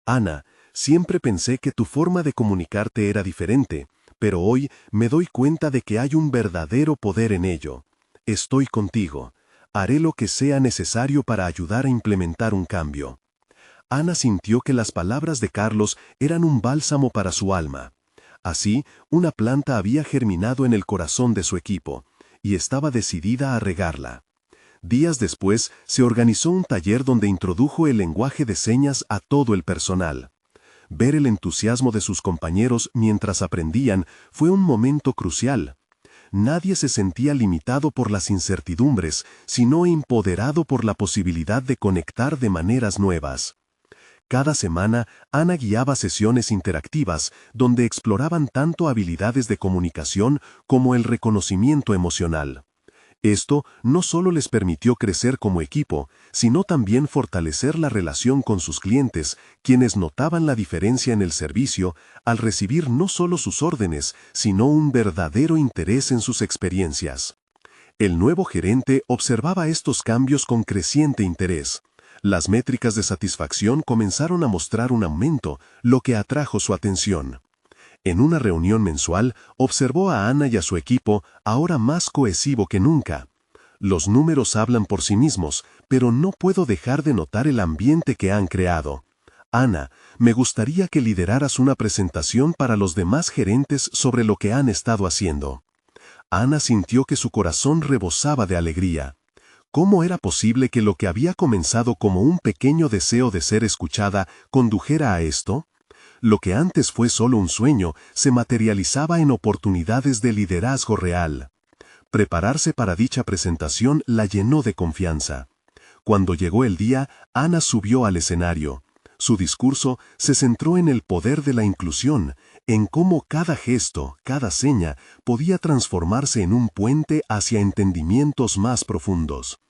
«Ana, siempre pensé que tu forma de comunicarte era diferente, pero hoy me doy cuenta de que hay un verdadero poder en ello. Estoy contigo. Haré lo que sea necesario para ayudar a implementar un cambio». Ana sintió que las palabras de Carlos eran un bálsamo para su alma. Así, una planta había germinado en el corazón de su equipo, y estaba decidida a regarla. Días después, se organizó un taller donde introdujo el lenguaje de señas a todo el personal. Ver el entusiasmo de sus compañeros mientras aprendían fue un momento crucial. Nadie se sentía limitado por las incertidumbres, sino empoderado por la posibilidad de conectar de maneras nuevas. Cada semana, Ana guiaba sesiones interactivas donde exploraban tanto habilidades de comunicación como el reconocimiento emocional. Esto no solo les permitió crecer como equipo, sino también fortalecer la relación con sus clientes, quienes notaban la diferencia en el servicio al recibir no solo sus órdenes, sino un verdadero interés en sus experiencias. El nuevo gerente observaba estos cambios con creciente interés. Las métricas de satisfacción comenzaron a mostrar un aumento, lo que atrajo su atención. En una reunión mensual, observó a Ana y a su equipo, ahora más cohesivo que nunca. Los números hablan por sí mismos, pero no puedo dejar de notar el ambiente que han creado. Ana, me gustaría que lideraras una presentación para los demás gerentes sobre lo que han estado haciendo. Ana sintió que su corazón rebosaba de alegría. ¿Cómo era posible que lo que había comenzado como un pequeño deseo de ser escuchada condujera a esto? Lo que antes fue solo un sueño se materializaba en oportunidades de liderazgo real. Prepararse para dicha presentación la llenó de confianza. Cuando llegó el día, Ana subió al escenario. Su discurso se centró en el poder de la inclusión, en cómo cada gesto, cada seña, podía transformarse en un puente hacia entendimientos más profundos.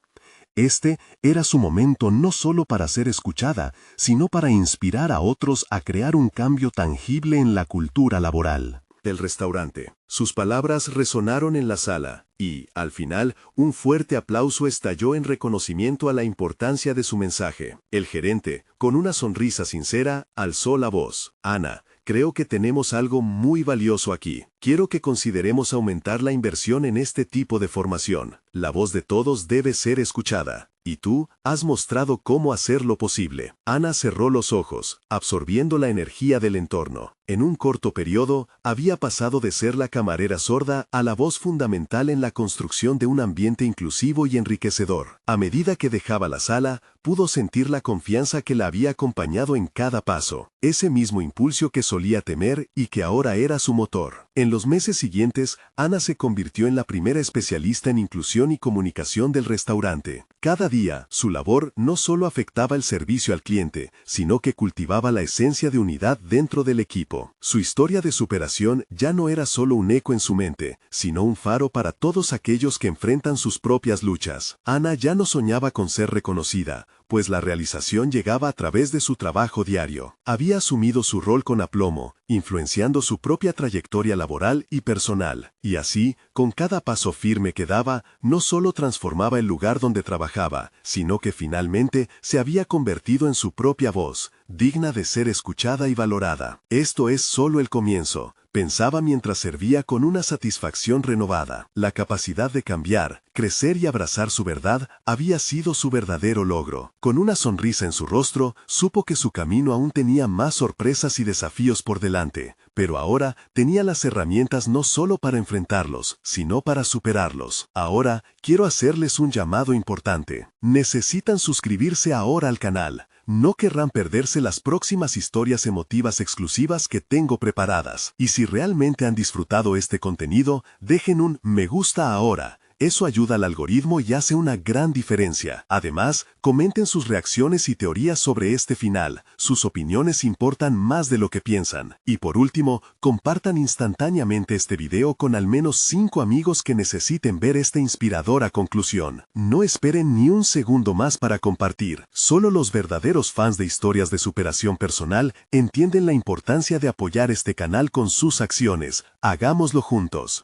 Este era su momento no solo para ser escuchada, sino para inspirar a otros a crear un cambio tangible en la cultura laboral. Del restaurante. Sus palabras resonaron en la sala, y, al final, un fuerte aplauso estalló en reconocimiento a la importancia de su mensaje. El gerente, con una sonrisa sincera, alzó la voz. Ana, creo que tenemos algo muy valioso aquí. Quiero que consideremos aumentar la inversión en este tipo de formación. La voz de todos debe ser escuchada. Y tú has mostrado cómo hacerlo posible. Ana cerró los ojos, absorbiendo la energía del entorno. En un corto periodo, había pasado de ser la camarera sorda a la voz fundamental en la construcción de un ambiente inclusivo y enriquecedor. A medida que dejaba la sala, pudo sentir la confianza que la había acompañado en cada paso. Ese mismo impulso que solía temer y que ahora era su motor. En los meses siguientes, Ana se convirtió en la primera especialista en inclusión y comunicación del restaurante. Cada día, su labor no solo afectaba el servicio al cliente, sino que cultivaba la esencia de unidad dentro del equipo. Su historia de superación ya no era solo un eco en su mente, sino un faro para todos aquellos que enfrentan sus propias luchas. Ana ya no soñaba con ser reconocida, pues la realización llegaba a través de su trabajo diario. Había asumido su rol con aplomo, influenciando su propia trayectoria laboral y personal, y así, con cada paso firme que daba, no solo transformaba el lugar donde trabajaba, sino que finalmente se había convertido en su propia voz, digna de ser escuchada y valorada. Esto es solo el comienzo, pensaba mientras servía con una satisfacción renovada. La capacidad de cambiar, crecer y abrazar su verdad había sido su verdadero logro. Con una sonrisa en su rostro, supo que su camino aún tenía más sorpresas y desafíos por delante, pero ahora tenía las herramientas no solo para enfrentarlos, sino para superarlos. Ahora, quiero hacerles un llamado importante. Necesitan suscribirse ahora al canal. No querrán perderse las próximas historias emotivas exclusivas que tengo preparadas. Y si realmente han disfrutado este contenido, dejen un me gusta ahora. Eso ayuda al algoritmo y hace una gran diferencia. Además, comenten sus reacciones y teorías sobre este final. Sus opiniones importan más de lo que piensan. Y por último, compartan instantáneamente este video con al menos 5 amigos que necesiten ver esta inspiradora conclusión. No esperen ni un segundo más para compartir. Solo los verdaderos fans de historias de superación personal entienden la importancia de apoyar este canal con sus acciones. Hagámoslo juntos.